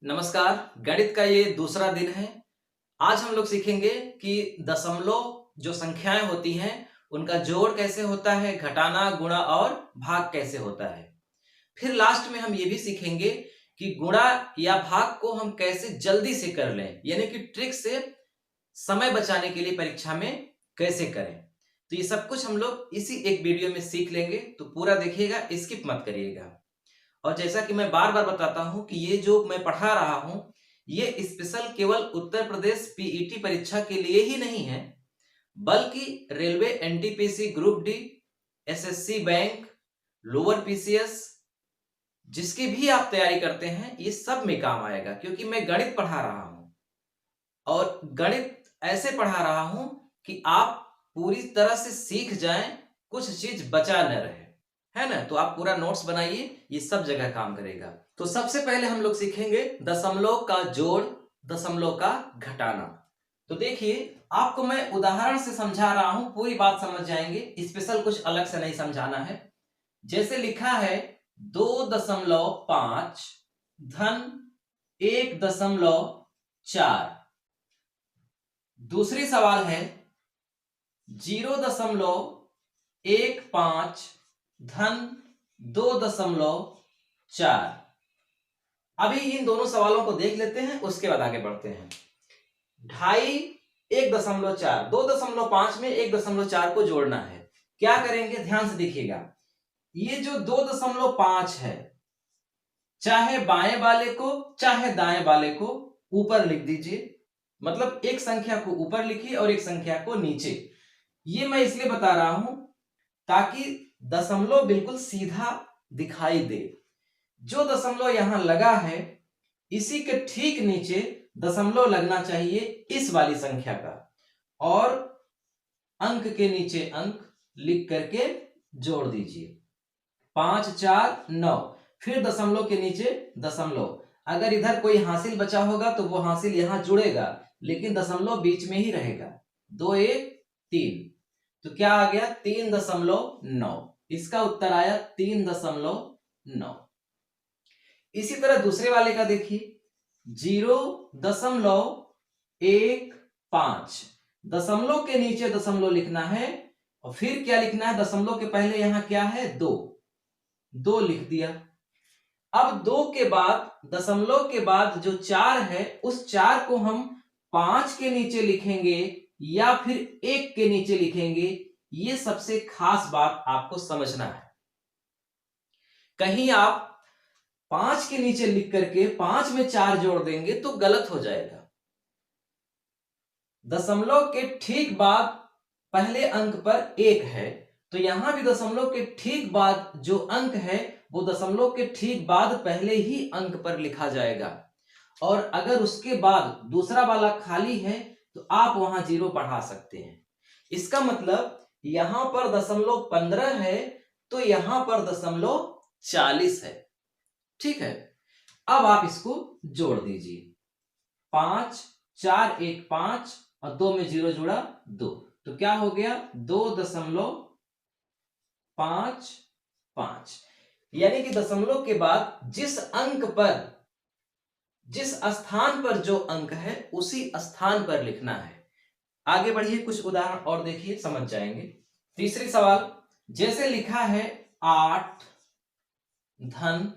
नमस्कार। गणित का ये दूसरा दिन है। आज हम लोग सीखेंगे कि दशमलव जो संख्याएं होती हैं उनका जोड़ कैसे होता है, घटाना, गुणा और भाग कैसे होता है। फिर लास्ट में हम ये भी सीखेंगे कि गुणा या भाग को हम कैसे जल्दी से कर लें, यानी कि ट्रिक से समय बचाने के लिए परीक्षा में कैसे करें। तो ये सब कुछ हम लोग इसी एक वीडियो में सीख लेंगे, तो पूरा देखिएगा, स्किप मत करिएगा। और जैसा कि मैं बार बार बताता हूं कि ये जो मैं पढ़ा रहा हूं ये स्पेशल केवल उत्तर प्रदेश पीईटी परीक्षा के लिए ही नहीं है, बल्कि railway, NTPC, group D, SSC bank, lower PCS, जिसकी भी आप तैयारी करते हैं ये सब में काम आएगा। क्योंकि मैं गणित पढ़ा रहा हूं और गणित ऐसे पढ़ा रहा हूं कि आप पूरी तरह से सीख जाएं, कुछ चीज बचा न रहे, है ना। तो आप पूरा नोट्स बनाइए, ये सब जगह काम करेगा। तो सबसे पहले हम लोग सीखेंगे दशमलव का जोड़, दशमलव का घटाना। तो देखिए, आपको मैं उदाहरण से समझा रहा हूं, पूरी बात समझ जाएंगे, स्पेशल कुछ अलग से नहीं समझाना है। जैसे लिखा है 2.5 धन 1.4। दूसरी सवाल है 0.15 धन 2.4। अभी इन दोनों सवालों को देख लेते हैं, उसके बाद आगे बढ़ते हैं। 2.5 1.4, 2.5 में 1.4 को जोड़ना है। क्या करेंगे, ध्यान से देखिएगा। ये जो 2.5 है, चाहे बाएं वाले को चाहे दाएं वाले को ऊपर लिख दीजिए। मतलब एक संख्या को ऊपर लिखिए और एक संख्या को नीचे। ये मैं इसलिए बता रहा हूं ताकि दशमलव बिल्कुल सीधा दिखाई दे। जो दशमलव यहां लगा है इसी के ठीक नीचे दशमलव लगना चाहिए इस वाली संख्या का, और अंक के नीचे अंक लिख करके जोड़ दीजिए। 5 4 9, फिर दशमलव के नीचे दशमलव। अगर इधर कोई हासिल बचा होगा तो वो हासिल यहां जुड़ेगा, लेकिन दशमलव बीच में ही रहेगा। 2 1 3, तो क्या आ गया 3.9। इसका उत्तर आया 3.9। इसी तरह दूसरे वाले का देखिए 0.15, दशमलव के नीचे दशमलव लिखना है और फिर क्या लिखना है, दशमलव के पहले यहां क्या है 2 लिख दिया। अब 2 के बाद दशमलव के बाद जो 4 है उस 4 को हम 5 के नीचे लिखेंगे या फिर 1 के नीचे लिखेंगे। ये सबसे खास बात आपको समझना है। कहीं आप 5 के नीचे लिख करके 5 में 4 जोड़ देंगे तो गलत हो जाएगा। दशमलव के ठीक बाद पहले अंक पर 1 है, तो यहां भी दशमलव के ठीक बाद जो अंक है वो दशमलव के ठीक बाद पहले ही अंक पर लिखा जाएगा। और अगर उसके बाद दूसरा वाला खाली है तो आप वहां 0 बढ़ा सकते हैं। इसका मतलब यहां पर दशमलव 15 है तो यहां पर दशमलव 40 है। ठीक है, अब आप इसको जोड़ दीजिए। 5 4 1 5 और 2 में 0 जुड़ा 2, तो क्या हो गया 2.55। यानी कि दशमलव के बाद जिस अंक पर, जिस स्थान पर जो अंक है उसी स्थान पर लिखना है। आगे बढ़िए, कुछ उदाहरण और देखिए, समझ जाएंगे। तीसरी सवाल, जैसे लिखा है 8 धन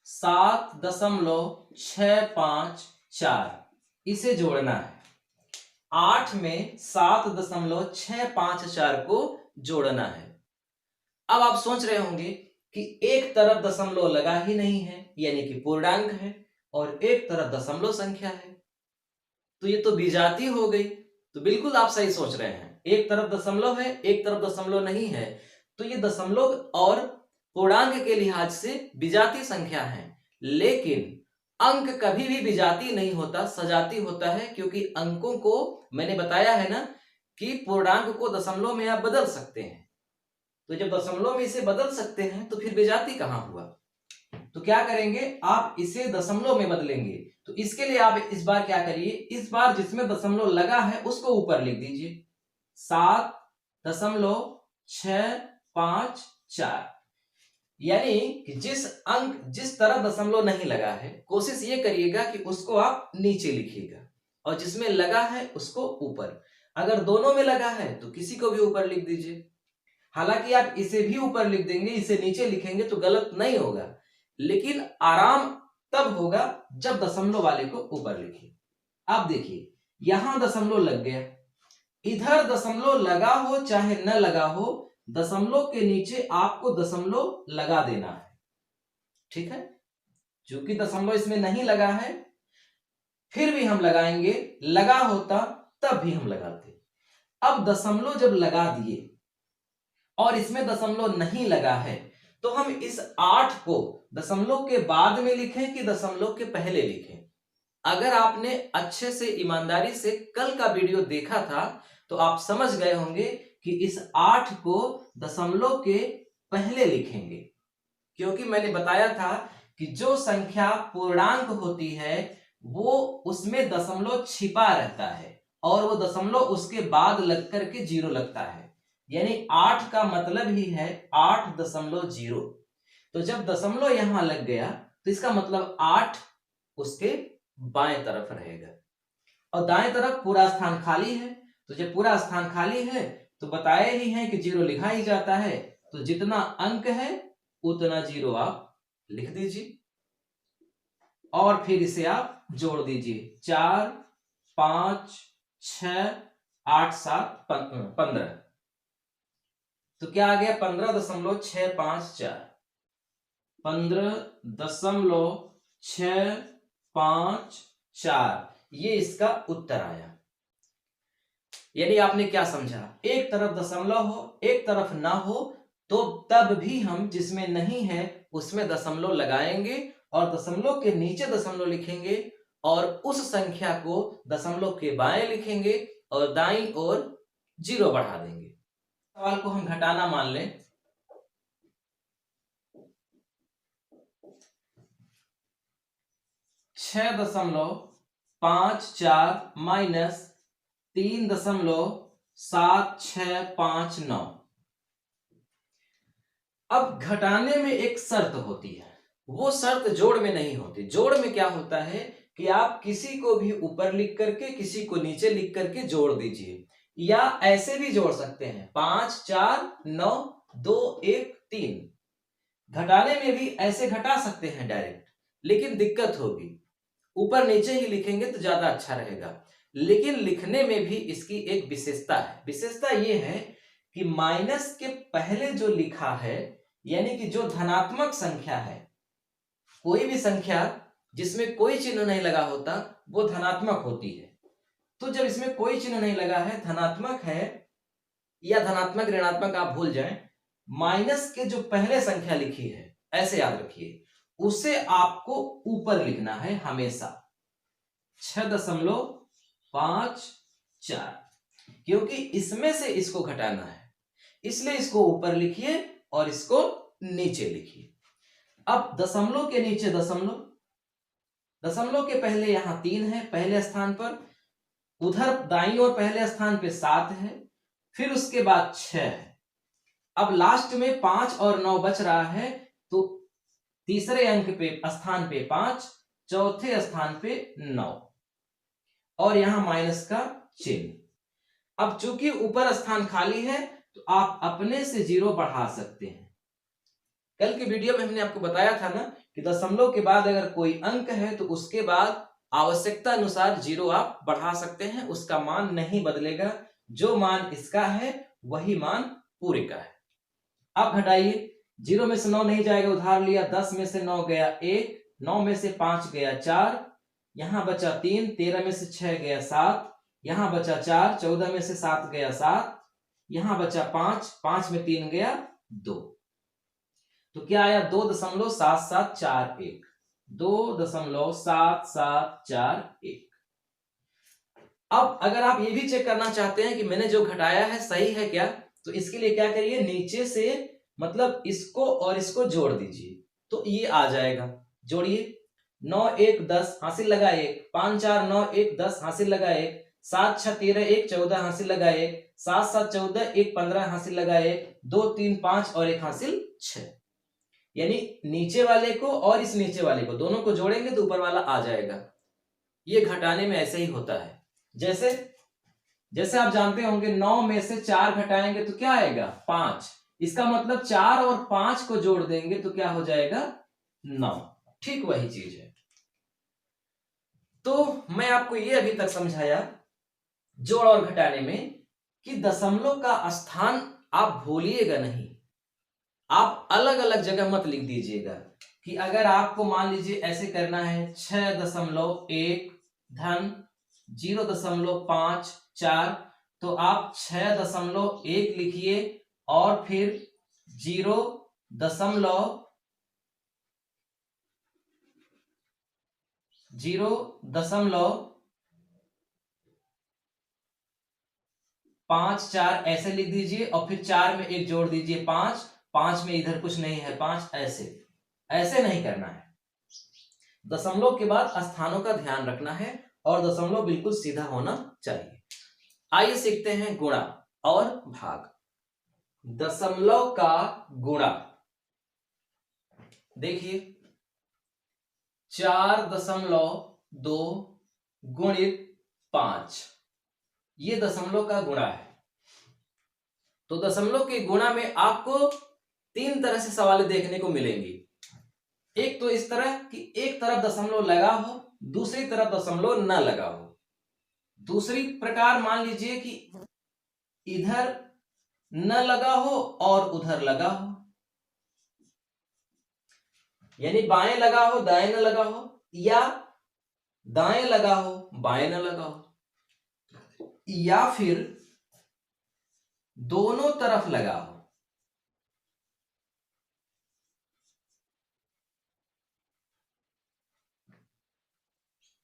7.654, इसे जोड़ना है। 8 में 7.654 को जोड़ना है। अब आप सोच रहे होंगे कि एक तरफ दशमलव लगा ही नहीं है, यानी कि पूर्णांक है, और एक तरफ दशमलव संख्या है, तो ये तो विजाती हो गई। तो बिल्कुल आप सही सोच रहे हैं, एक तरफ दशमलव है एक तरफ दशमलव नहीं है, तो ये दशमलव और पूर्णांक के लिहाज से विजाती संख्या है। लेकिन अंक कभी भी विजाती नहीं होता, सजाती होता है। क्योंकि अंकों को मैंने बताया है ना कि पूर्णांक को दशमलव में आप बदल सकते हैं, तो जब दशमलव में इसे बदल सकते हैं तो फिर विजाती कहां हुआ। तो क्या करेंगे, आप इसे दशमलव में बदलेंगे। तो इसके लिए आप इस बार क्या करिए, इस बार जिसमें दशमलव लगा है उसको ऊपर लिख दीजिए। 7.654। यानी कि जिस तरफ दशमलव नहीं लगा है, कोशिश ये करिएगा कि उसको आप नीचे लिखिएगा, और जिसमें लगा है उसको ऊपर। अगर दोनों में लगा है तो किसी को भी ऊपर लिख दीजिए। हालांकि आप इसे भी ऊपर लिख देंगे, इसे नीचे लिखेंगे तो गलत नहीं होगा, लेकिन आराम तब होगा जब दशमलव वाले को ऊपर लिखिए। आप देखिए, यहां दशमलव लग गया, इधर दशमलव लगा हो चाहे न लगा हो, दशमलव के नीचे आपको दशमलव लगा देना है। ठीक है, क्योंकि दशमलव इसमें नहीं लगा है, फिर भी हम लगाएंगे, लगा होता तब भी हम लगाते। अब दशमलव जब लगा दिए और इसमें दशमलव नहीं लगा है, तो हम इस 8 को दशमलव के बाद में लिखें कि दशमलव के पहले लिखें। अगर आपने अच्छे से ईमानदारी से कल का वीडियो देखा था तो आप समझ गए होंगे कि इस 8 को दशमलव के पहले लिखेंगे, क्योंकि मैंने बताया था कि जो संख्या पूर्णांक होती है वो उसमें दशमलव छिपा रहता है और वो दशमलव उसके बाद लग करके 0 लगता है। यानी 8 का मतलब ही है 8.0। तो जब दशमलव यहां लग गया तो इसका मतलब 8 उसके बाएं तरफ रहेगा, और दाएं तरफ पूरा स्थान खाली है। तो जब पूरा स्थान खाली है तो बताए ही है कि 0 लिखा ही जाता है, तो जितना अंक है उतना 0 आप लिख दीजिए और फिर इसे आप जोड़ दीजिए। 4 5 6 8 7 15। तो क्या आ गया? 15.654। 15.654, ये इसका उत्तर आया। यानी आपने क्या समझा? एक तरफ दशमलव हो, एक तरफ ना हो, तो तब भी हम जिसमें नहीं है उसमें दशमलव लगाएंगे और दशमलव के नीचे दशमलव लिखेंगे और उस संख्या को दशमलव के बाएं लिखेंगे और दाईं ओर 0 बढ़ा देंगे। सवाल को हम घटाना मान लें। 6.54 माइनस 3.7659। अब घटाने में एक शर्त होती है, वो शर्त जोड़ में नहीं होती। जोड़ में क्या होता है कि आप किसी को भी ऊपर लिख करके किसी को नीचे लिख करके जोड़ दीजिए, या ऐसे भी जोड़ सकते हैं 5 4 9 2 1 3। घटाने में भी ऐसे घटा सकते हैं डायरेक्ट, लेकिन दिक्कत होगी, ऊपर नीचे ही लिखेंगे तो ज्यादा अच्छा रहेगा। लेकिन लिखने में भी इसकी एक विशेषता है। विशेषता ये है कि माइनस के पहले जो लिखा है, यानी कि जो धनात्मक संख्या है, कोई भी संख्या जिसमें कोई चिन्ह नहीं लगा होता वो धनात्मक होती है। तो जब इसमें कोई चिन्ह नहीं लगा है, धनात्मक है या धनात्मक ऋणात्मक आप भूल जाएं, माइनस के जो पहले संख्या लिखी है, ऐसे याद रखिए, उसे आपको ऊपर लिखना है हमेशा। 6.54, क्योंकि इसमें से इसको घटाना है, इसलिए इसको ऊपर लिखिए और इसको नीचे लिखिए। अब दशमलव के नीचे दशमलव, दशमलव के पहले यहां 3 है पहले स्थान पर, उधर दाईं ओर पहले स्थान पे 7 है, फिर उसके बाद 6 है। अब लास्ट में 5 और 9 बच रहा है, तो तीसरे अंक पे स्थान पे 5, चौथे स्थान पे 9 और यहां माइनस का चिन्ह। अब चूंकि ऊपर स्थान खाली है तो आप अपने से 0 बढ़ा सकते हैं। कल के वीडियो में हमने आपको बताया था ना कि दशमलव के बाद अगर कोई अंक है तो उसके बाद आवश्यकता अनुसार 0 आप बढ़ा सकते हैं, उसका मान नहीं बदलेगा, जो मान इसका है वही मान पूरे का है। आप घटाइए, 0 में से 9 नहीं जाएगा, उधार लिया, 10 में से 9 गया 1, 9 में से 5 गया 4, यहां बचा 3, 13 में से 6 गया 7, यहां बचा 4, 14 में से 7 गया 7, यहां बचा 5, 5 में 3 गया 2। तो क्या आया? 2.7741, 2.7741। अब अगर आप ये भी चेक करना चाहते हैं कि मैंने जो घटाया है सही है क्या, तो इसके लिए क्या करिए, नीचे से मतलब इसको और इसको जोड़ दीजिए तो ये आ जाएगा। जोड़िए, 9 1 10 हासिल लगा 1, 5 4 9 1 10 हासिल लगा 1, 7 6 13 1 14 हासिल लगा 1, 7 7 14 1 15 हासिल लगा 1, 2 3 5 और 1 हासिल 6। यानी नीचे वाले को और इस नीचे वाले को दोनों को जोड़ेंगे तो ऊपर वाला आ जाएगा। ये घटाने में ऐसे ही होता है। जैसे जैसे आप जानते होंगे 9 में से 4 घटाएंगे तो क्या आएगा 5। इसका मतलब 4 और 5 को जोड़ देंगे तो क्या हो जाएगा 9। ठीक वही चीज है। तो मैं आपको ये अभी तक समझाया जोड़ और घटाने में कि दशमलव का स्थान आप भूलिएगा नहीं। आप अलग अलग जगह मत लिख दीजिएगा कि अगर आपको मान लीजिए ऐसे करना है 6.1 धन 0.54 तो आप 6.1 लिखिए और फिर 0.54 ऐसे लिख दीजिए और फिर 4 में 1 जोड़ दीजिए 5 में इधर कुछ नहीं है 5 ऐसे नहीं करना है। दशमलव के बाद स्थानों का ध्यान रखना है और दशमलव बिल्कुल सीधा होना चाहिए। आइए सीखते हैं गुणा और भाग। दशमलव का गुणा देखिए 4.2 गुणित 5 ये दशमलव का गुणा है। तो दशमलव के गुणा में आपको 3 तरह से सवाल देखने को मिलेंगी। एक तो इस तरह कि एक तरफ दशमलव लगा हो दूसरी तरफ दशमलव न लगा हो। दूसरी प्रकार मान लीजिए कि इधर न लगा हो और उधर लगा हो, यानी बाएं लगा हो दाएं न लगा हो या दाएं लगा हो बाएं न लगा हो या फिर दोनों तरफ लगा हो।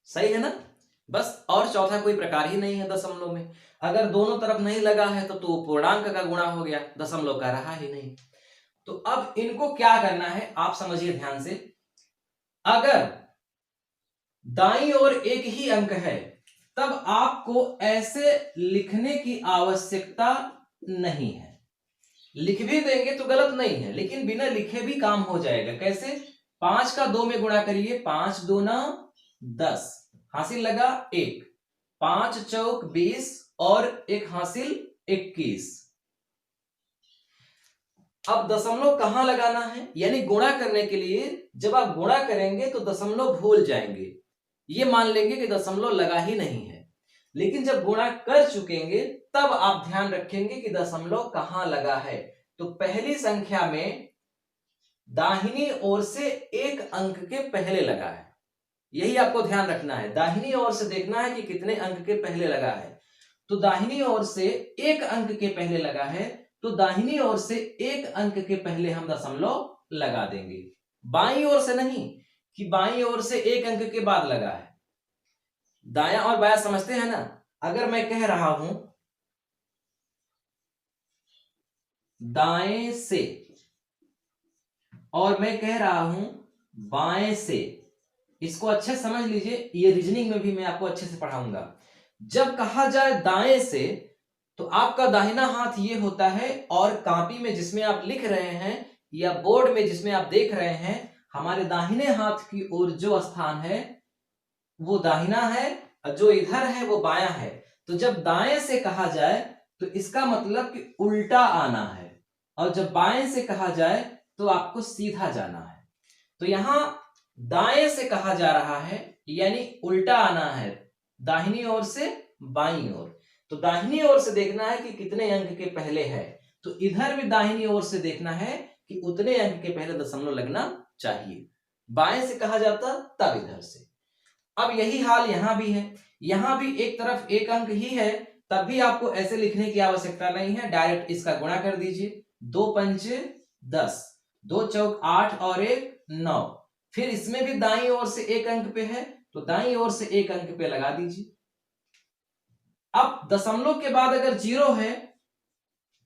सही है ना। बस और चौथा कोई प्रकार ही नहीं है दशमलव में। अगर दोनों तरफ नहीं लगा है तो पूर्णांक का गुणा हो गया, दशमलव का रहा ही नहीं। तो अब इनको क्या करना है आप समझिए ध्यान से। अगर दाईं ओर एक ही अंक है तब आपको ऐसे लिखने की आवश्यकता नहीं है। लिख भी देंगे तो गलत नहीं है, लेकिन बिना लिखे भी काम हो जाएगा। कैसे? 5 का 2 में गुणा करिए, 5 दूना 10 हासिल लगा 1, 5 चौक 20 और 1 हासिल 21। अब दशमलव कहां लगाना है, यानी गुणा करने के लिए जब आप गुणा करेंगे तो दशमलव भूल जाएंगे, ये मान लेंगे कि दशमलव लगा ही नहीं है। लेकिन जब गुणा कर चुकेंगे तब आप ध्यान रखेंगे कि दशमलव कहां लगा है। तो पहली संख्या में दाहिनी ओर से एक अंक के पहले लगा है, यही आपको ध्यान रखना है। दाहिनी ओर से देखना है कि कितने अंक के पहले लगा है। तो दाहिनी ओर से एक अंक के पहले लगा है तो दाहिनी ओर से एक अंक के पहले हम दशमलव लगा देंगे, बाईं ओर से नहीं कि बाईं ओर से एक अंक के बाद लगा है। दायां और बायां समझते हैं ना। अगर मैं कह रहा हूं दाएं से और मैं कह रहा हूं बाएं से, इसको अच्छे समझ लीजिए, ये रीजनिंग में भी मैं आपको अच्छे से पढ़ाऊंगा। जब कहा जाए दाएं से तो आपका दाहिना हाथ ये होता है और कॉपी में जिसमें आप लिख रहे हैं या बोर्ड में जिसमें आप देख रहे हैं, हमारे दाहिने हाथ की ओर जो स्थान है वो दाहिना है और जो इधर है वो बायां है। तो जब दाएं से कहा जाए तो इसका मतलब कि उल्टा आना है, और जब बाएं से कहा जाए तो आपको सीधा जाना है। तो यहां दाएं से कहा जा रहा है यानी उल्टा आना है, दाहिनी ओर से बाईं ओर। तो दाहिनी ओर से देखना है कि कितने अंक के पहले है, तो इधर भी दाहिनी ओर से देखना है कि उतने अंक के पहले दशमलव लगना चाहिए। बाएं से कहा जाता तब इधर से। अब यही हाल यहां भी है, यहां भी एक तरफ एक अंक ही है, तब भी आपको ऐसे लिखने की आवश्यकता नहीं है, डायरेक्ट इसका गुणा कर दीजिए। 2 पंचे 10, 2 चौक 8 और 1 9। फिर इसमें भी दाईं ओर से एक अंक पे है तो दाईं ओर से एक अंक पे लगा दीजिए। अब दशमलव के बाद अगर जीरो है,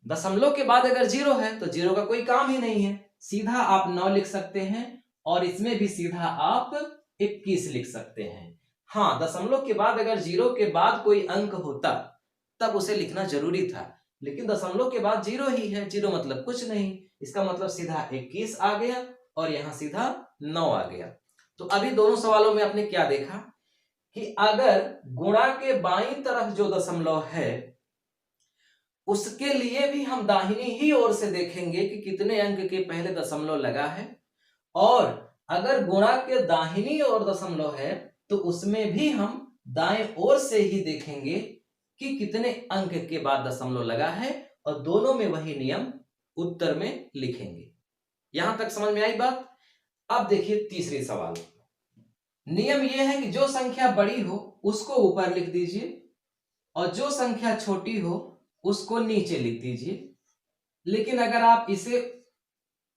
दशमलव के बाद अगर जीरो है तो जीरो का कोई काम ही नहीं है, सीधा आप 9 लिख सकते हैं और इसमें भी सीधा आप 21 लिख सकते हैं। हाँ, दशमलव के बाद अगर जीरो के बाद कोई अंक होता तब उसे लिखना जरूरी था, लेकिन दशमलव के बाद जीरो ही है, जीरो मतलब कुछ नहीं, इसका मतलब सीधा 21 आ गया और यहाँ सीधा 9 आ गया। तो अभी दोनों सवालों में आपने क्या देखा कि अगर गुणा के बाईं तरफ जो दशमलव है उसके लिए भी हम दाहिनी ही ओर से देखेंगे कि कितने अंक के पहले दशमलव लगा है, और अगर गुणा के दाहिनी ओर दशमलव है तो उसमें भी हम दाएं ओर से ही देखेंगे कि कितने अंक के बाद दशमलव लगा है, और दोनों में वही नियम उत्तर में लिखेंगे। यहां तक समझ में आई बात। अब देखिए तीसरी सवाल। नियम यह है कि जो संख्या बड़ी हो उसको ऊपर लिख दीजिए और जो संख्या छोटी हो उसको नीचे लिख दीजिए। लेकिन अगर आप इसे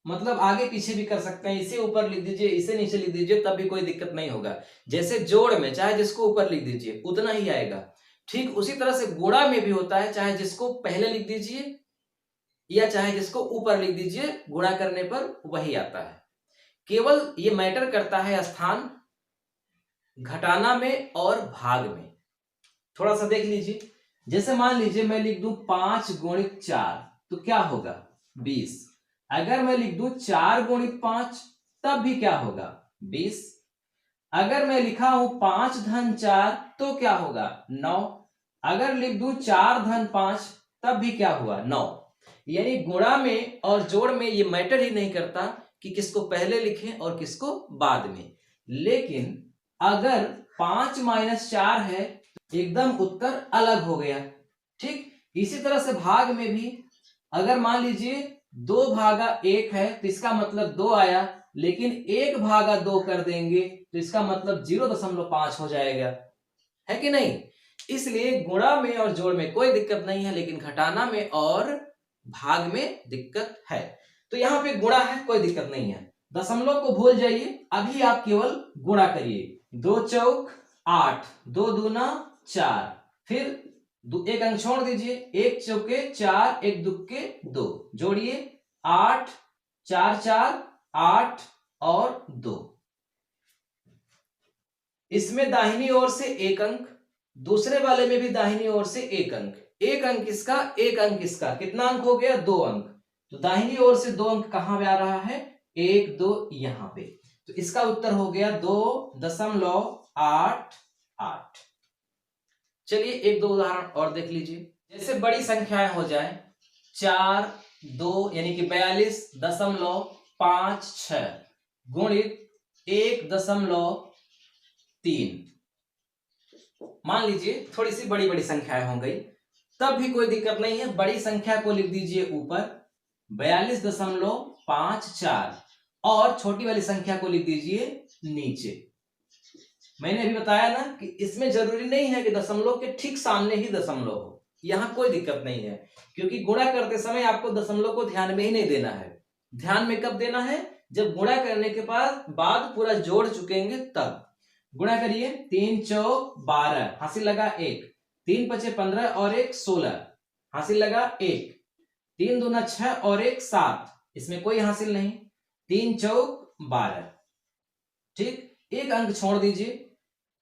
मतलब आगे पीछे भी कर सकते हैं, इसे ऊपर लिख दीजिए इसे नीचे लिख दीजिए, तब भी कोई दिक्कत नहीं होगा। जैसे जोड़ में चाहे जिसको ऊपर लिख दीजिए उतना ही आएगा, ठीक उसी तरह से गुणा में भी होता है, चाहे जिसको पहले लिख दीजिए या चाहे जिसको ऊपर लिख दीजिए, गुणा करने पर वही आता है। केवल ये मैटर करता है स्थान घटाना में और भाग में। थोड़ा सा देख लीजिए, जैसे मान लीजिए मैं लिख दूं 5 गुणित 4 तो क्या होगा 20। अगर मैं लिख दूं 4 गुणित 5 तब भी क्या होगा 20। अगर मैं लिखा हूं 5 धन 4 तो क्या होगा 9। अगर लिख दूं 4 धन 5 तब भी क्या हुआ 9। यानी गुणा में और जोड़ में ये मैटर ही नहीं करता कि किसको पहले लिखें और किसको बाद में। लेकिन अगर 5 माइनस 4 है तो एकदम उत्तर अलग हो गया। ठीक इसी तरह से भाग में भी अगर मान लीजिए 2 भागा 1 है तो इसका मतलब 2 आया, लेकिन 1 भागा 2 कर देंगे तो इसका मतलब 0.5 हो जाएगा, है कि नहीं। इसलिए गुणा में और जोड़ में कोई दिक्कत नहीं है, लेकिन घटाना में और भाग में दिक्कत है। तो यहाँ पे गुणा है, कोई दिक्कत नहीं है, दशमलव को भूल जाइए, अभी आप केवल गुणा करिए। 2 चौक 8, 2 दूना 4, फिर एक अंक छोड़ दीजिए, 1 चौके 4, 1 दुक्के 2, जोड़िए 8, 4 4 8 और 2। इसमें दाहिनी ओर से 1 अंक, दूसरे वाले में भी दाहिनी ओर से 1 अंक, 1 अंक इसका 1 अंक इसका, कितना अंक हो गया 2 अंक। तो दाहिनी ओर से 2 अंक कहां पे आ रहा है 1 2 यहां पे, तो इसका उत्तर हो गया 2.88। चलिए एक दो उदाहरण और देख लीजिए। जैसे बड़ी संख्याएं हो जाए 4 2 यानी कि 42.56 गुणित 1.3, मान लीजिए थोड़ी सी बड़ी बड़ी संख्याएं हो गई, तब भी कोई दिक्कत नहीं है, बड़ी संख्या को लिख दीजिए ऊपर 42.54 और छोटी वाली संख्या को लिख दीजिए नीचे। मैंने अभी बताया ना कि इसमें जरूरी नहीं है कि दशमलव के ठीक सामने ही दशमलव हो, यहां कोई दिक्कत नहीं है, क्योंकि गुणा करते समय आपको दशमलव को ध्यान में ही नहीं देना है। ध्यान में कब देना है, जब गुणा करने के बाद पूरा जोड़ चुकेंगे तब। गुणा करिए 3 चौक 12, हासिल लगा 1, 3 पचे 15 और 1 16, हासिल लगा 1, 3 दूना 6 और 1 7, इसमें कोई हासिल नहीं, 3 चौक 12। ठीक, एक अंक छोड़ दीजिए,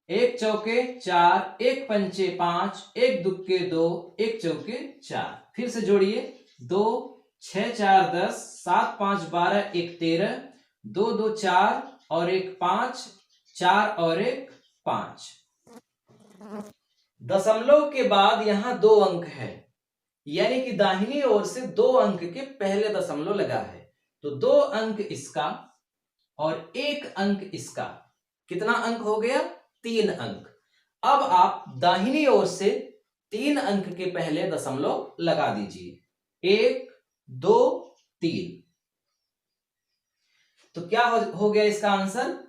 1 चौके 4, 1 पंचे 5, 1 दुक्के 2, 1 चौके 4, फिर से जोड़िए 2 6 4 10, 7 5 12, 1 13, 2 2 4 और 1 5, 4 और 1 5। दशमलव के बाद यहां 2 अंक है, यानी कि दाहिनी ओर से 2 अंक के पहले दशमलव लगा है, तो 2 अंक इसका और 1 अंक इसका, कितना अंक हो गया 3 अंक। अब आप दाहिनी ओर से 3 अंक के पहले दशमलव लगा दीजिए, 1 2 3, तो क्या हो गया इसका आंसर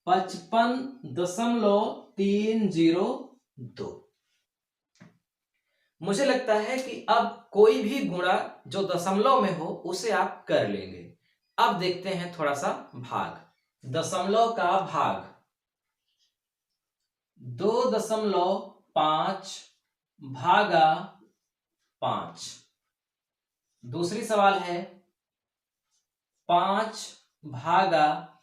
55.302। मुझे लगता है कि अब कोई भी गुणा जो दशमलव में हो उसे आप कर लेंगे। अब देखते हैं थोड़ा सा भाग, दशमलव का भाग 2.5 भागा 5। दूसरी सवाल है 5 भागा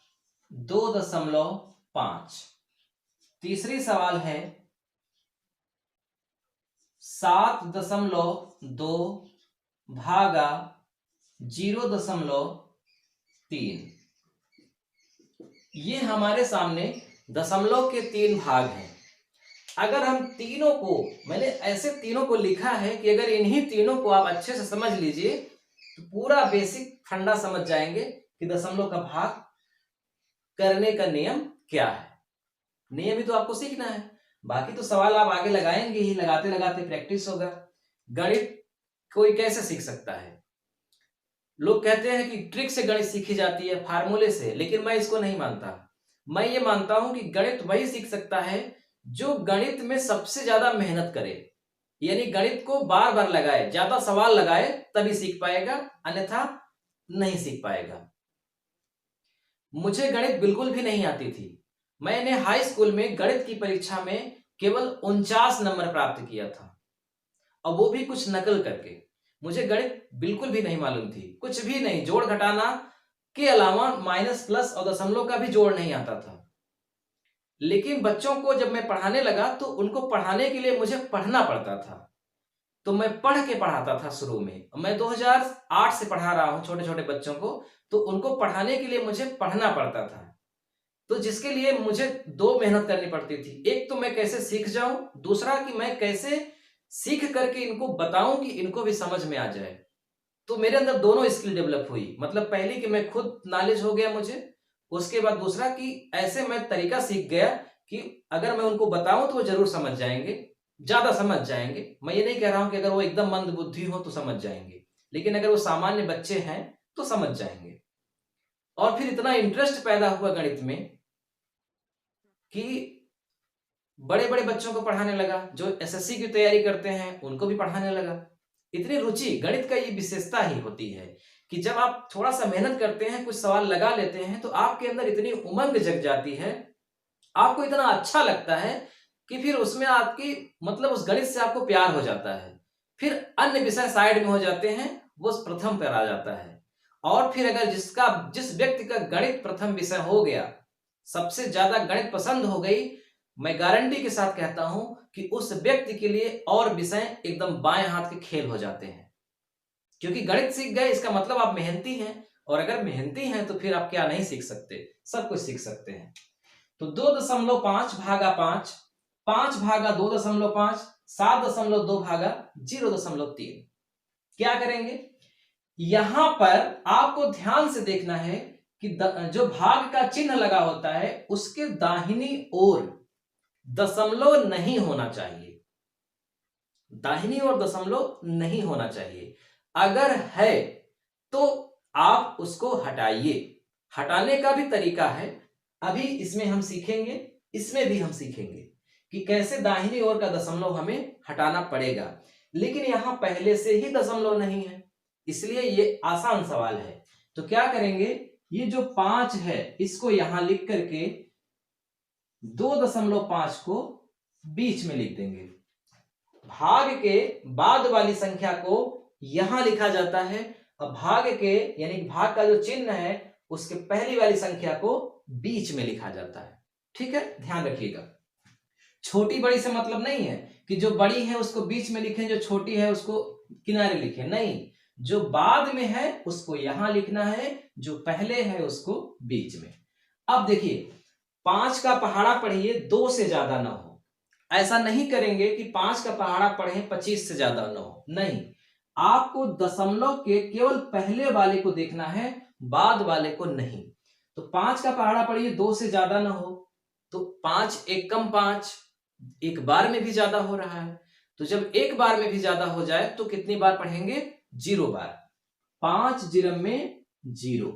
2.5। तीसरी सवाल है 7.2 भागा 0.3। ये हमारे सामने दशमलव के 3 भाग हैं। अगर हम तीनों को, मैंने ऐसे तीनों को लिखा है कि अगर इन्हीं तीनों को आप अच्छे से समझ लीजिए तो पूरा बेसिक फंडा समझ जाएंगे कि दशमलव का भाग करने का नियम क्या है। नियम ही तो आपको सीखना है, बाकी तो सवाल आप आगे लगाएंगे ही, लगाते लगाते प्रैक्टिस होगा। गणित कोई कैसे सीख सकता है? लोग कहते हैं कि ट्रिक से गणित सीखी जाती है, फार्मूले से, लेकिन मैं इसको नहीं मानता। मैं ये मानता हूं कि गणित वही सीख सकता है जो गणित में सबसे ज्यादा मेहनत करे, यानी गणित को बार बार लगाए, ज्यादा सवाल लगाए, तभी सीख पाएगा, अन्यथा नहीं सीख पाएगा। मुझे गणित बिल्कुल भी नहीं आती थी। मैंने हाई स्कूल में गणित की परीक्षा में केवल 49 नंबर प्राप्त किया था, और वो भी कुछ नकल करके। मुझे गणित बिल्कुल भी नहीं मालूम थी, कुछ भी नहीं, जोड़ घटाना के अलावा माइनस प्लस और दशमलव का भी जोड़ नहीं आता था। लेकिन बच्चों को जब मैं पढ़ाने लगा तो उनको पढ़ाने के लिए मुझे पढ़ना पड़ता था, तो मैं पढ़ के पढ़ाता था। शुरू में मैं 2008 से पढ़ा रहा हूं छोटे छोटे बच्चों को, तो उनको पढ़ाने के लिए मुझे पढ़ना पड़ता था। तो जिसके लिए मुझे दो मेहनत करनी पड़ती थी, एक तो मैं कैसे सीख जाऊं, दूसरा कि मैं कैसे सीख करके इनको बताऊं कि इनको भी समझ में आ जाए। तो मेरे अंदर दोनों स्किल डेवलप हुई, मतलब पहली कि मैं खुद नॉलेज हो गया मुझे, उसके बाद दूसरा कि ऐसे मैं तरीका सीख गया कि अगर मैं उनको बताऊं तो वो जरूर समझ जाएंगे, ज्यादा समझ जाएंगे। मैं ये नहीं कह रहा हूं कि अगर वो एकदम मंद बुद्धि हो तो समझ जाएंगे, लेकिन अगर वो सामान्य बच्चे हैं तो समझ जाएंगे। और फिर इतना इंटरेस्ट पैदा हुआ गणित में कि बड़े बड़े बच्चों को पढ़ाने लगा, जो एसएससी की तैयारी करते हैं उनको भी पढ़ाने लगा। इतनी रुचि, गणित का ये विशेषता ही होती है कि जब आप थोड़ा सा मेहनत करते हैं, कुछ सवाल लगा लेते हैं, तो आपके अंदर इतनी उमंग जग जाती है, आपको इतना अच्छा लगता है कि फिर उसमें आपकी, मतलब उस गणित से आपको प्यार हो जाता है। फिर अन्य विषय साइड में हो जाते हैं, वो प्रथम पर आ जाता है। और फिर अगर जिस व्यक्ति का गणित प्रथम विषय हो गया, सबसे ज्यादा गणित पसंद हो गई, मैं गारंटी के साथ कहता हूं कि उस व्यक्ति के लिए और विषय एकदम बाएं हाथ के खेल हो जाते हैं। क्योंकि गणित सीख गए इसका मतलब आप मेहनती हैं, और अगर मेहनती हैं तो फिर आप क्या नहीं सीख सकते, सब कुछ सीख सकते हैं। तो 2.5 भागा 5, 5 भागा 2.5, 7.2 भागा 0.3। क्या करेंगे? यहां पर आपको ध्यान से देखना है कि जो भाग का चिन्ह लगा होता है उसके दाहिनी ओर दशमलव नहीं होना चाहिए, दाहिनी ओर दशमलव नहीं होना चाहिए। अगर है तो आप उसको हटाइए। हटाने का भी तरीका है, अभी इसमें हम सीखेंगे, इसमें भी हम सीखेंगे कि कैसे दाहिनी ओर का दशमलव हमें हटाना पड़ेगा। लेकिन यहां पहले से ही दशमलव नहीं है, इसलिए ये आसान सवाल है। तो क्या करेंगे, ये जो 5 है इसको यहां लिख करके 2.5 को बीच में लिख देंगे। भाग के बाद वाली संख्या को यहां लिखा जाता है, और भाग के यानी भाग का जो चिन्ह है उसके पहली वाली संख्या को बीच में लिखा जाता है। ठीक है, ध्यान रखिएगा। छोटी बड़ी से मतलब नहीं है कि जो बड़ी है उसको बीच में लिखें, जो छोटी है उसको किनारे लिखें, नहीं। जो बाद में है उसको यहां लिखना है, जो पहले है उसको बीच में। अब देखिए, 5 का पहाड़ा पढ़िए 2 से ज्यादा ना हो। ऐसा नहीं करेंगे कि 5 का पहाड़ा पढ़े 25 से ज्यादा ना हो, नहीं। आपको दशमलव के केवल पहले वाले को देखना है, बाद वाले को नहीं। तो 5 का पहाड़ा पढ़िए 2 से ज्यादा ना हो, तो 5 एक कम 5, एक बार में भी ज्यादा हो रहा है। तो जब एक बार में भी ज्यादा हो जाए तो कितनी बार पढ़ेंगे? 0 बार। 5 जीरो में 0,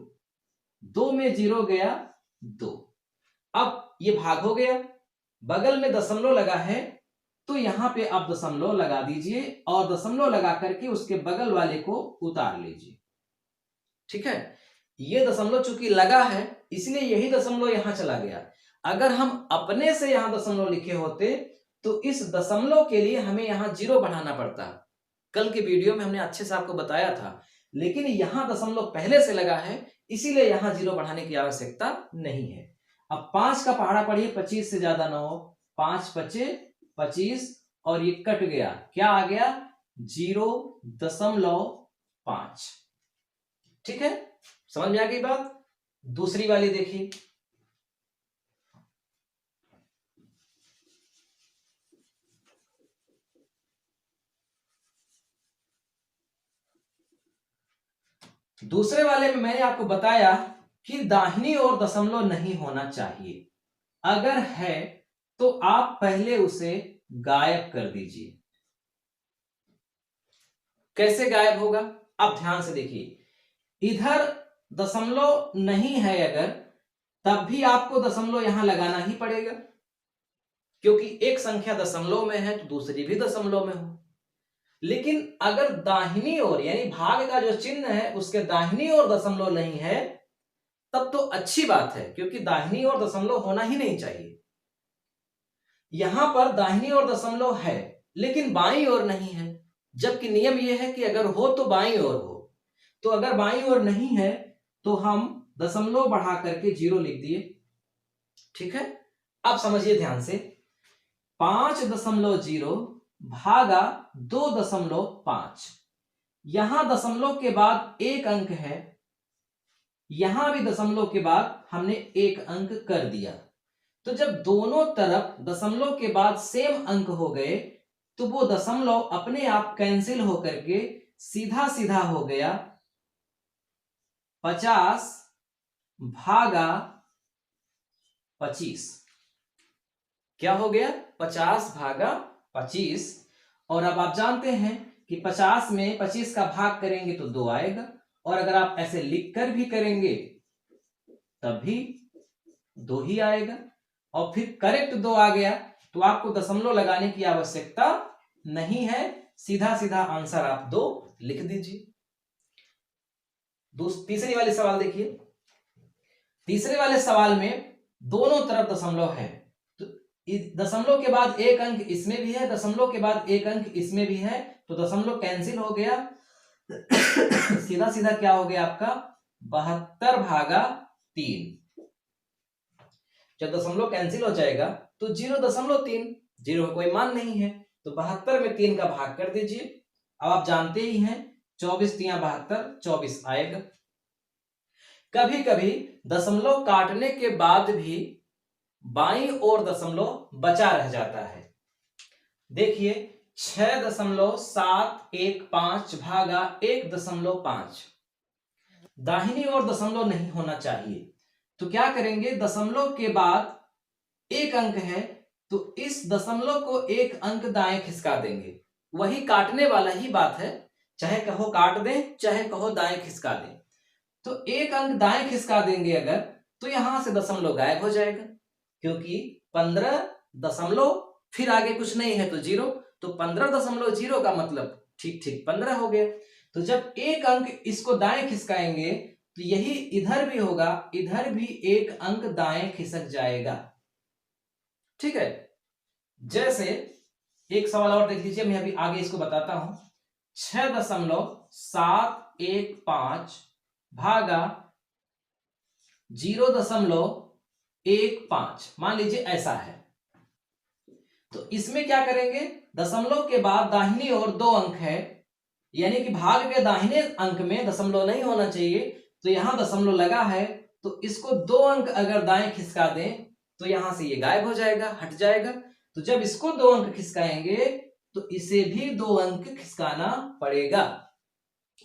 2 में 0 गया 2। अब ये भाग हो गया, बगल में दशमलव लगा है तो यहां पे आप दशमलव लगा दीजिए, और दशमलव लगा करके उसके बगल वाले को उतार लीजिए। ठीक है, ये दशमलव चूंकि लगा है इसलिए यही दशमलव यहां चला गया। अगर हम अपने से यहां दशमलव लिखे होते तो इस दशमलव के लिए हमें यहां 0 बढ़ाना पड़ता। कल के वीडियो में हमने अच्छे से आपको बताया था, लेकिन यहां दशमलव पहले से लगा है इसीलिए यहां 0 बढ़ाने की आवश्यकता नहीं है। अब 5 का पहाड़ा पढ़िए 25 से ज्यादा ना हो, 5 पचे 25, और ये कट गया, क्या आ गया? 0.5। ठीक है, समझ में आ गई बात? दूसरी वाली देखिए, दूसरे वाले में मैंने आपको बताया कि दाहिनी ओर दशमलव नहीं होना चाहिए, अगर है तो आप पहले उसे गायब कर दीजिए। कैसे गायब होगा, आप ध्यान से देखिए, इधर दशमलव नहीं है अगर, तब भी आपको दशमलव यहां लगाना ही पड़ेगा, क्योंकि एक संख्या दशमलव में है तो दूसरी भी दशमलव में हो। लेकिन अगर दाहिनी ओर यानी भाग का जो चिन्ह है उसके दाहिनी ओर दशमलव नहीं है, तब तो अच्छी बात है, क्योंकि दाहिनी ओर दशमलव होना ही नहीं चाहिए। यहां पर दाहिनी ओर दशमलव है लेकिन बाईं ओर नहीं है, जबकि नियम यह है कि अगर हो तो बाईं ओर हो। तो अगर बाईं ओर नहीं है तो हम दशमलव बढ़ा करके 0 लिख दिए। ठीक है, अब समझिए ध्यान से, 5.0 भागा 2.5, यहां दशमलव के बाद एक अंक है, यहां भी दशमलव के बाद हमने एक अंक कर दिया। तो जब दोनों तरफ दशमलव के बाद सेम अंक हो गए तो वो दशमलव अपने आप कैंसिल होकर के सीधा सीधा हो गया 50 भागा 25। क्या हो गया, 50 भागा 25। और अब आप जानते हैं कि 50 में 25 का भाग करेंगे तो 2 आएगा, और अगर आप ऐसे लिखकर भी करेंगे तब भी 2 ही आएगा, और फिर करेक्ट 2 आ गया तो आपको दशमलव लगाने की आवश्यकता नहीं है, सीधा सीधा आंसर आप 2 लिख दीजिए। तीसरी वाले सवाल देखिए, तीसरे वाले सवाल में दोनों तरफ दशमलव है, तो दशमलव के बाद एक अंक इसमें भी है, दशमलव के बाद एक अंक इसमें भी है, तो दशमलव कैंसिल हो गया सीधा सीधा क्या हो गया आपका 72 भागा 3। जब दशमलव कैंसिल हो जाएगा तो 0.3, 0 का कोई मान नहीं है, तो 72 में 3 का भाग कर दीजिए। अब आप जानते ही हैं 24 तिया 72, 24 आएगा। कभी कभी दशमलव काटने के बाद भी बाईं ओर दशमलव बचा रह जाता है। देखिए 6.715 भागा 1.5, दाहिनी ओर दशमलव नहीं होना चाहिए, तो क्या करेंगे, दशमलव के बाद एक अंक है तो इस दशमलव को एक अंक दाएं खिसका देंगे, वही काटने वाला ही बात है, चाहे कहो काट दें चाहे कहो दाएं खिसका दें। तो एक अंक दाएं खिसका देंगे अगर, तो यहां से दशमलव गायब हो जाएगा, क्योंकि 15 फिर आगे कुछ नहीं है तो 0, तो 15.0 का मतलब ठीक ठीक 15 हो गया। तो जब एक अंक इसको दाएं खिसकाएंगे तो यही इधर भी होगा, इधर भी एक अंक दाएं खिसक जाएगा। ठीक है, जैसे एक सवाल और देख लीजिए, मैं अभी आगे इसको बताता हूं। 6.715 भागा 0.15, मान लीजिए ऐसा है, तो इसमें क्या करेंगे, दशमलव के बाद दाहिनी ओर 2 अंक है, यानी कि भाग के दाहिने अंक में दशमलव नहीं होना चाहिए, तो यहां दशमलव लगा है, तो इसको 2 अंक अगर दाएं खिसका दें तो यहां से ये गायब हो जाएगा, हट जाएगा। तो जब इसको 2 अंक खिसकाएंगे तो इसे भी 2 अंक खिसकाना पड़ेगा।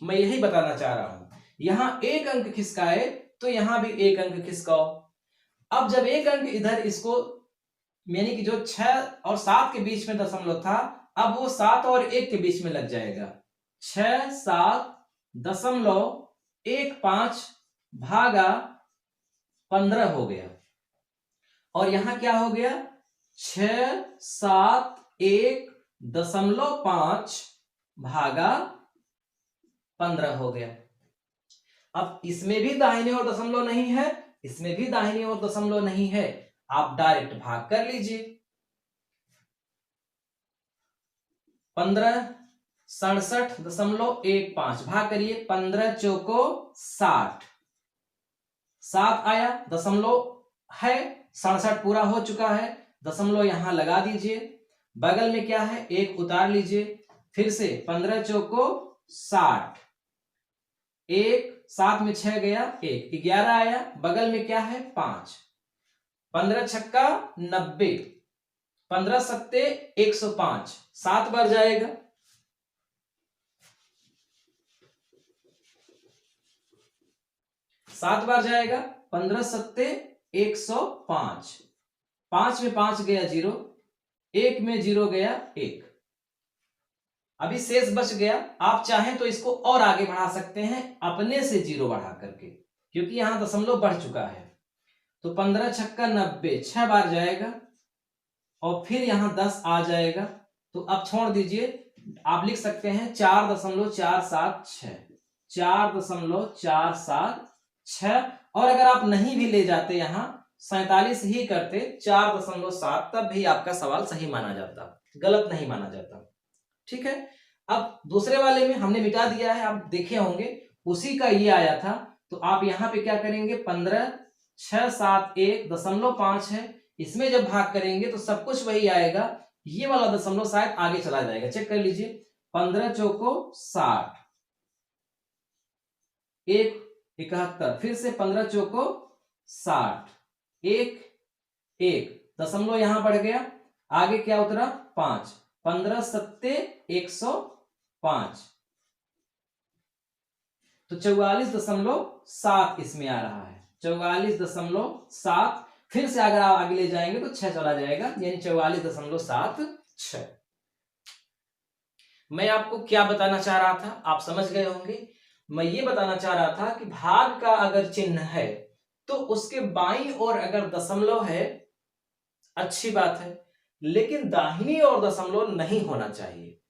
मैं यही बताना चाह रहा हूं, यहां एक अंक खिसकाए तो यहां भी एक अंक खिसकाओ। अब जब एक अंक इधर इसको, यानी कि जो 6 और 7 के बीच में दशमलव था, अब वो 7 और 1 के बीच में लग जाएगा, 6.715 भागा 15 हो गया, और यहां क्या हो गया 671.5 भागा 15 हो गया। अब इसमें भी दाहिने ओर दशमलव नहीं है, इसमें भी दाहिने ओर दशमलव नहीं है, आप डायरेक्ट भाग कर लीजिए। 15 67.15 भाग करिए, 15 चौको 60, 7 आया, दशमलव है 67 पूरा हो चुका है, दशमलव यहां लगा दीजिए, बगल में क्या है 1 उतार लीजिए, फिर से 15 चौको 60, 1 7 में 6 गया 1, 11 आया, बगल में क्या है 5, 15 छक्का 90, 15 सत्ते 105, 7 बार जाएगा, 7 बार जाएगा, 15 सत्ते 105, 5 में 5 गया 0, 1 में 0 गया 1, अभी शेष बच गया। आप चाहें तो इसको और आगे बढ़ा सकते हैं अपने से 0 बढ़ा करके, क्योंकि यहां दशमलव बढ़ चुका है। तो 15 छक्का 90, 6 बार जाएगा और फिर यहां 10 आ जाएगा। तो अब छोड़ दीजिए, आप लिख सकते हैं 4.476, 4.476। और अगर आप नहीं भी ले जाते, यहां 47 ही करते, 4.7, तब भी आपका सवाल सही माना जाता, गलत नहीं माना जाता। ठीक है, अब दूसरे वाले में हमने मिटा दिया है, आप देखे होंगे उसी का ये आया था। तो आप यहां पे क्या करेंगे, 15,671.5 है, इसमें जब भाग करेंगे तो सब कुछ वही आएगा। ये वाला दशमलव शायद आगे चला जाएगा, चेक कर लीजिए। 15 चौको 60, 1 71, फिर से 15 चौको 60, 1 1, दशमलव यहां बढ़ गया, आगे क्या उतरा 5, 15 सत्ते 105, तो 44.7 इसमें आ रहा है, 44.7। फिर से अगर आप आगे ले जाएंगे तो 6 चला जाएगा, यानी 44.76। मैं आपको क्या बताना चाह रहा था, आप समझ गए होंगे। मैं ये बताना चाह रहा था कि भाग का अगर चिन्ह है तो उसके बाईं ओर अगर दशमलव है, अच्छी बात है, लेकिन दाहिनी ओर दशमलव नहीं होना चाहिए,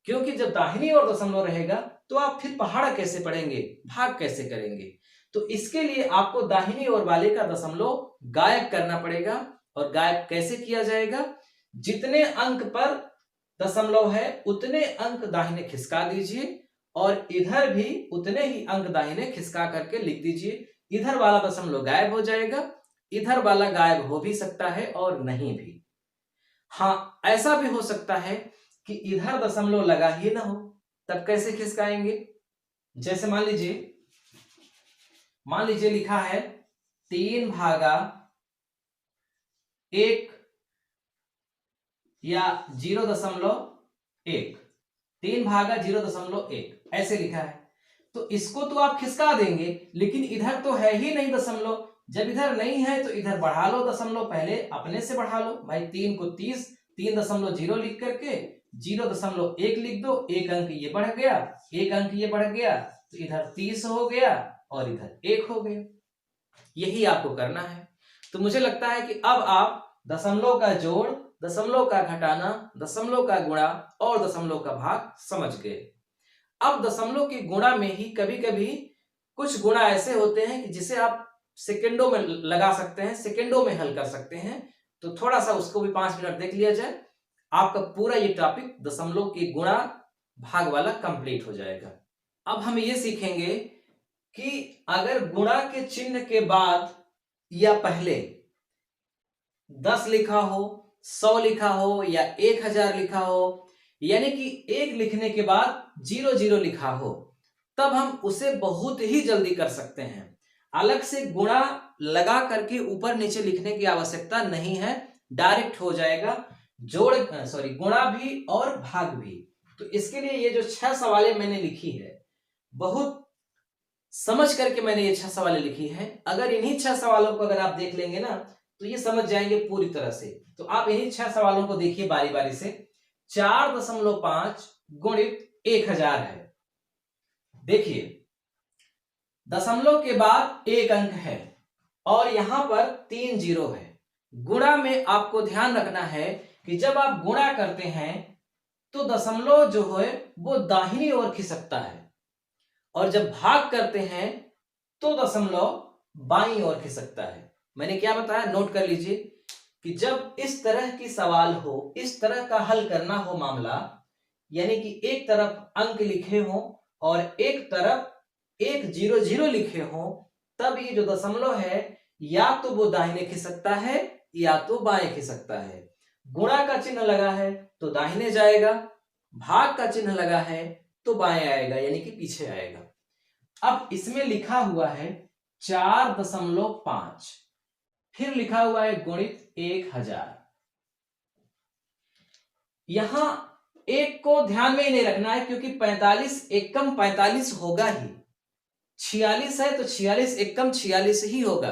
क्योंकि जब दाहिनी ओर दशमलव रहेगा तो आप फिर पहाड़ा कैसे पढ़ेंगे, भाग कैसे करेंगे। तो इसके लिए आपको दाहिनी ओर वाले का दशमलव गायब करना पड़ेगा। और गायब कैसे किया जाएगा, जितने अंक पर दशमलव है उतने अंक दाहिने खिसका दीजिए, और इधर भी उतने ही अंक दाहिने खिसका करके लिख दीजिए। इधर वाला दशमलव गायब हो जाएगा, इधर वाला गायब हो भी सकता है और नहीं भी। हाँ, ऐसा भी हो सकता है कि इधर दशमलव लगा ही ना हो, तब कैसे खिसकाएंगे। जैसे मान लीजिए लिखा है 3/1 या 0.1, 3/0.1 ऐसे लिखा है। तो इसको तो आप खिसका देंगे, लेकिन इधर तो है ही नहीं दशमलव। जब इधर नहीं है तो इधर बढ़ा लो दशमलव, पहले अपने से बढ़ा लो भाई। 3 को 30, 3.0 लिख करके 0.1 लिख दो, एक अंक ये बढ़ गया, एक अंक ये बढ़ गया, तो इधर 30 हो गया और इधर 1 हो गया। यही आपको करना है। तो मुझे लगता है कि अब आप दशमलव का जोड़, दशमलव का घटाना, दशमलव का गुणा और दशमलव का भाग समझ गए। अब दशमलव के गुणा में ही कभी कभी कुछ गुणा ऐसे होते हैं कि जिसे आप सेकंडों में लगा सकते हैं, सेकंडों में हल कर सकते हैं। तो थोड़ा सा उसको भी 5 मिनट देख लिया जाए, आपका पूरा ये टॉपिक दशमलव के गुणा भाग वाला कंप्लीट हो जाएगा। अब हम ये सीखेंगे कि अगर गुणा के चिन्ह के बाद या पहले 10 लिखा हो, 100 लिखा हो या 1000 लिखा हो, यानी कि 1 लिखने के बाद 00 लिखा हो, तब हम उसे बहुत ही जल्दी कर सकते हैं। अलग से गुणा लगा करके ऊपर नीचे लिखने की आवश्यकता नहीं है, डायरेक्ट हो जाएगा गुणा भी और भाग भी। तो इसके लिए ये जो 6 सवालें मैंने लिखी है, बहुत समझ करके मैंने ये 6 सवालें लिखी है। अगर इन्हीं 6 सवालों को अगर आप देख लेंगे ना, तो ये समझ जाएंगे पूरी तरह से। तो आप इन्हीं 6 सवालों को देखिए बारी बारी से। 4.5 गुणित 1000 है। देखिए, दशमलव के बाद 1 अंक है और यहां पर 3 जीरो है। गुणा में आपको ध्यान रखना है कि जब आप गुणा करते हैं तो दशमलव जो है वो दाहिनी ओर खिसकता है, और जब भाग करते हैं तो दशमलव बाईं ओर खिसकता है। मैंने क्या बताया, नोट कर लीजिए कि जब इस तरह की सवाल हो, इस तरह का हल करना हो मामला, यानी कि एक तरफ अंक लिखे हो और एक तरफ 100 लिखे हो, तब ये जो दशमलव है या तो वो दाहिने खिसकता है या तो बाएं खिसकता है। गुणा का चिन्ह लगा है तो दाहिने जाएगा, भाग का चिन्ह लगा है तो बाएं आएगा, यानी कि पीछे आएगा। अब इसमें लिखा हुआ है 4.5, फिर लिखा हुआ है गुणित 1000। यहां 1 को ध्यान में ही नहीं रखना है, क्योंकि 45 एकम 45 होगा ही। 46 है तो 46 एक कम 46 ही होगा।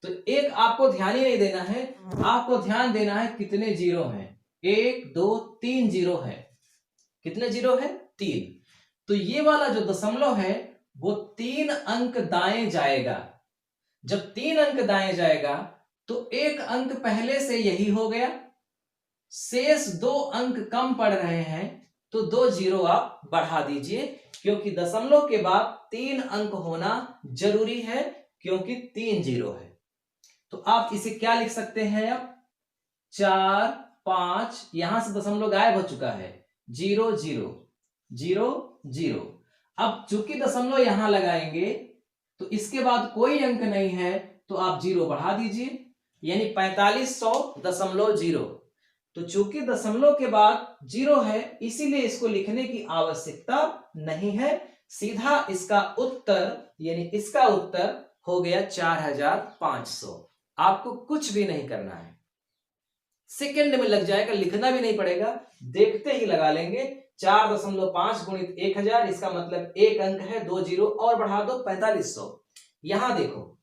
तो एक आपको ध्यान ही नहीं देना है, आपको ध्यान देना है कितने जीरो हैं। 1 2 3 जीरो है। कितने जीरो है? 3। तो ये वाला जो दशमलव है वो 3 अंक दाएं जाएगा। जब 3 अंक दाएं जाएगा तो एक अंक पहले से यही हो गया, शेष 2 अंक कम पड़ रहे हैं तो 2 जीरो आप बढ़ा दीजिए, क्योंकि दशमलव के बाद 3 अंक होना जरूरी है, क्योंकि 3 जीरो है। तो आप इसे क्या लिख सकते हैं? अब 4 5, यहां से दशमलव गायब हो चुका है, 0 0 0 0। अब चूंकि दशमलव यहां लगाएंगे तो इसके बाद कोई अंक नहीं है, तो आप 0 बढ़ा दीजिए, यानी 4500.0। तो चूंकि दशमलव के बाद 0 है, इसीलिए इसको लिखने की आवश्यकता नहीं है। सीधा इसका उत्तर, यानी इसका उत्तर हो गया 4500। आपको कुछ भी नहीं करना है, सेकंड में लग जाएगा, लिखना भी नहीं पड़ेगा, देखते ही लगा लेंगे। 4.5 गुणित 1000, इसका मतलब एक अंक है, 2 जीरो और बढ़ा दो 4500। यहां देखो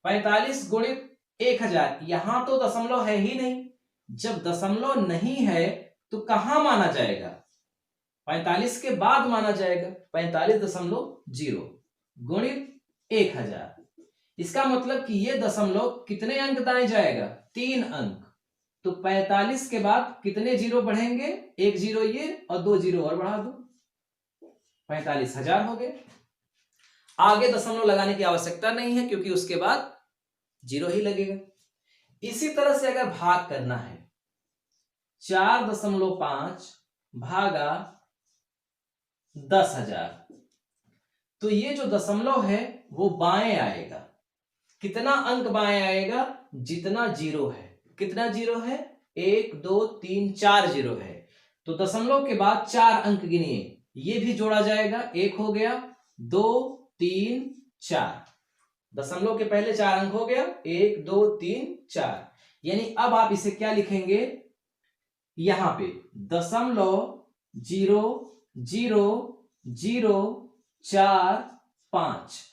45 गुणित 1000, यहां तो दशमलव है ही नहीं। जब दशमलव नहीं है तो कहां माना जाएगा? 45 के बाद माना जाएगा, 45.0 गुणित 1000। इसका मतलब कि ये दशमलव कितने अंक दाएं जाएगा? 3 अंक। तो 45 के बाद कितने जीरो बढ़ेंगे? 1 जीरो ये और 2 जीरो और बढ़ा दो, 45,000 हो गए। आगे दशमलव लगाने की आवश्यकता नहीं है, क्योंकि उसके बाद जीरो ही लगेगा। इसी तरह से अगर भाग करना है, 4.5 भागा 10,000, तो ये जो दशमलव है वो बाएं आएगा। कितना अंक बाएं आएगा? जितना जीरो है। कितना जीरो है? 1 2 3 4 जीरो है। तो दशमलव के बाद 4 अंक गिनिए, ये भी जोड़ा जाएगा, 1 हो गया, 2 3 4। दशमलव के पहले 4 अंक हो गया, 1 2 3 4। यानी अब आप इसे क्या लिखेंगे? यहां पे 0.0004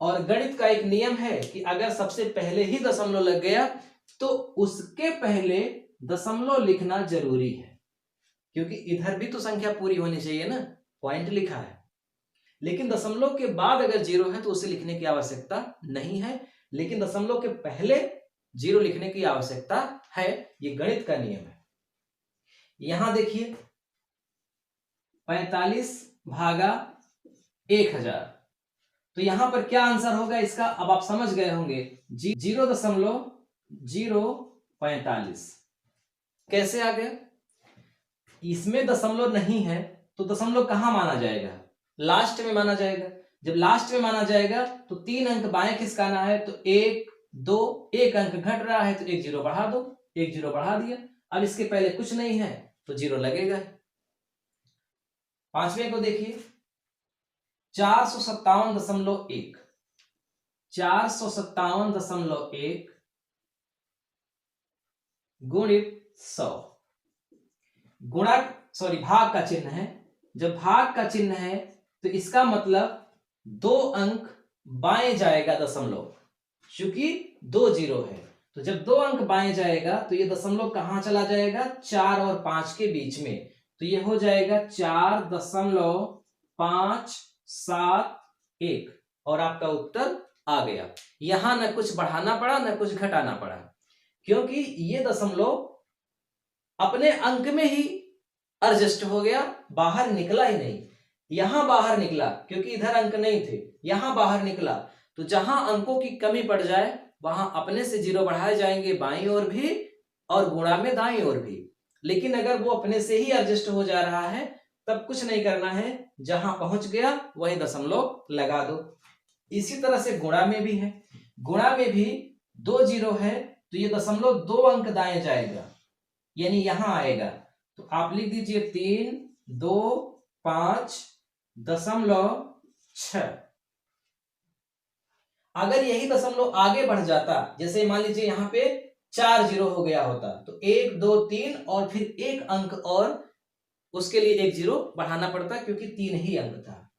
और गणित का एक नियम है कि अगर सबसे पहले ही दशमलव लग गया तो उसके पहले दशमलव लिखना जरूरी है, क्योंकि इधर भी तो संख्या पूरी होनी चाहिए ना, पॉइंट लिखा है। लेकिन दशमलव के बाद अगर जीरो है तो उसे लिखने की आवश्यकता नहीं है, लेकिन दशमलव के पहले जीरो लिखने की आवश्यकता है। ये गणित का नियम है। यहां देखिए 45 भागा 1000, तो यहां पर क्या आंसर होगा इसका? अब आप समझ गए होंगे, 0.045। कैसे आ गया? इसमें दशमलव नहीं है तो दशमलव कहां माना जाएगा? लास्ट में माना जाएगा। जब लास्ट में माना जाएगा तो 3 अंक बाएं खिसकाना है, तो 1 2, एक अंक घट रहा है तो 1 जीरो बढ़ा दो, 1 जीरो बढ़ा दिया। अब इसके पहले कुछ नहीं है तो जीरो लगेगा। पांचवें को देखिए, 457.1 457.1 गुणित 100। भाग का चिन्ह है। जब भाग का चिन्ह है तो इसका मतलब 2 अंक बाएं जाएगा दशमलव, क्योंकि 2 जीरो है। तो जब 2 अंक बाएं जाएगा तो ये दशमलव कहां चला जाएगा? 4 और 5 के बीच में। तो ये हो जाएगा 4.571 और आपका उत्तर आ गया। यहां न कुछ बढ़ाना पड़ा न कुछ घटाना पड़ा, क्योंकि ये दशमलव अपने अंक में ही एडजस्ट हो गया, बाहर निकला ही नहीं। यहां बाहर निकला क्योंकि इधर अंक नहीं थे, यहां बाहर निकला। तो जहां अंकों की कमी पड़ जाए वहां अपने से जीरो बढ़ाए जाएंगे बाईं ओर भी और गुणा में दाईं ओर भी। लेकिन अगर वो अपने से ही एडजस्ट हो जा रहा है तब कुछ नहीं करना है, जहां पहुंच गया वही दशमलव लगा दो। इसी तरह से गुणा में भी है। गुणा में भी 2 जीरो है तो ये दशमलव 2 अंक दाएं जाएगा, यानी यहां आएगा। तो आप लिख दीजिए 3 2 5.6। अगर यही दशमलव आगे बढ़ जाता, जैसे मान लीजिए यहां पे 4 जीरो हो गया होता, तो 1 2 3 और फिर एक अंक और उसके लिए 1 जीरो बढ़ाना पड़ता, क्योंकि 3 ही अंक था।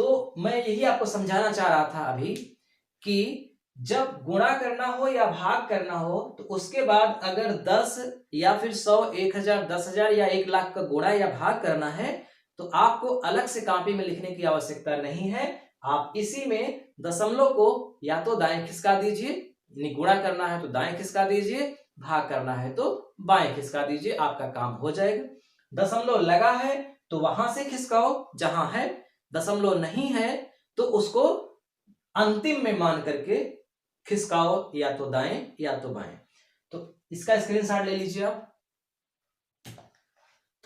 तो मैं यही आपको समझाना चाह रहा था अभी कि जब गुणा करना हो या भाग करना हो तो उसके बाद अगर 10 या फिर 100, 1000, 10,000 या 1 लाख का गुणा या भाग करना है तो आपको अलग से कॉपी में लिखने की आवश्यकता नहीं है। आप इसी में दशमलव को या तो दाएं खिसका दीजिए, यानी गुणा करना है तो दाएं खिसका दीजिए, भाग करना है तो बाएं खिसका दीजिए, आपका काम हो जाएगा। दशमलव लगा है तो वहां से खिसकाओ जहां है, दशमलव नहीं है तो उसको अंतिम में मान करके खिसकाओ, या तो दाएं या तो बाएं। तो इसका स्क्रीनशॉट ले लीजिए आप।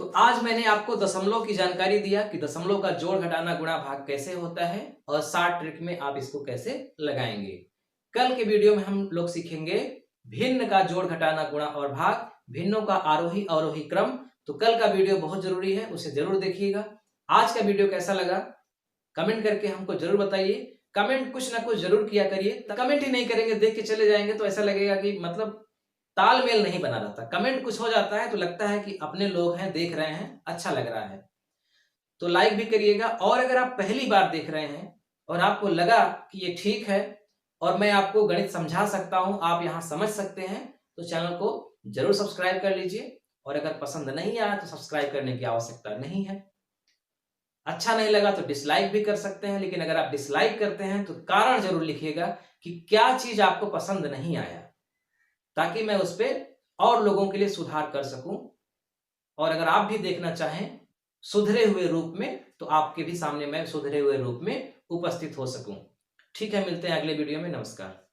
तो आज मैंने आपको दशमलव की जानकारी दिया कि दशमलव का जोड़ घटाना गुणा भाग कैसे होता है और 60 ट्रिक में आप इसको कैसे लगाएंगे। कल के वीडियो में हम लोग सीखेंगे भिन्न का जोड़ घटाना गुणा और भाग, भिन्नों का आरोही अवरोही क्रम। तो कल का वीडियो बहुत जरूरी है, उसे जरूर देखिएगा। आज का वीडियो कैसा लगा कमेंट करके हमको जरूर बताइए। कमेंट कुछ ना कुछ जरूर किया करिए। कमेंट ही नहीं करेंगे, देख के चले जाएंगे तो ऐसा लगेगा कि मतलब तालमेल नहीं बना रहता। कमेंट कुछ हो जाता है तो लगता है कि अपने लोग हैं, देख रहे हैं, अच्छा लग रहा है। तो लाइक भी करिएगा। और अगर आप पहली बार देख रहे हैं और आपको लगा कि ये ठीक है और मैं आपको गणित समझा सकता हूं, आप यहां समझ सकते हैं, तो चैनल को जरूर सब्सक्राइब कर लीजिए। और अगर पसंद नहीं आया तो सब्सक्राइब करने की आवश्यकता नहीं है। अच्छा नहीं लगा तो डिसलाइक भी कर सकते हैं, लेकिन अगर आप डिसलाइक करते हैं तो कारण जरूर लिखिएगा कि क्या चीज आपको पसंद नहीं आया, ताकि मैं उस पर और लोगों के लिए सुधार कर सकूं। और अगर आप भी देखना चाहें सुधरे हुए रूप में तो आपके भी सामने मैं सुधरे हुए रूप में उपस्थित हो सकूं। ठीक है, मिलते हैं अगले वीडियो में। नमस्कार।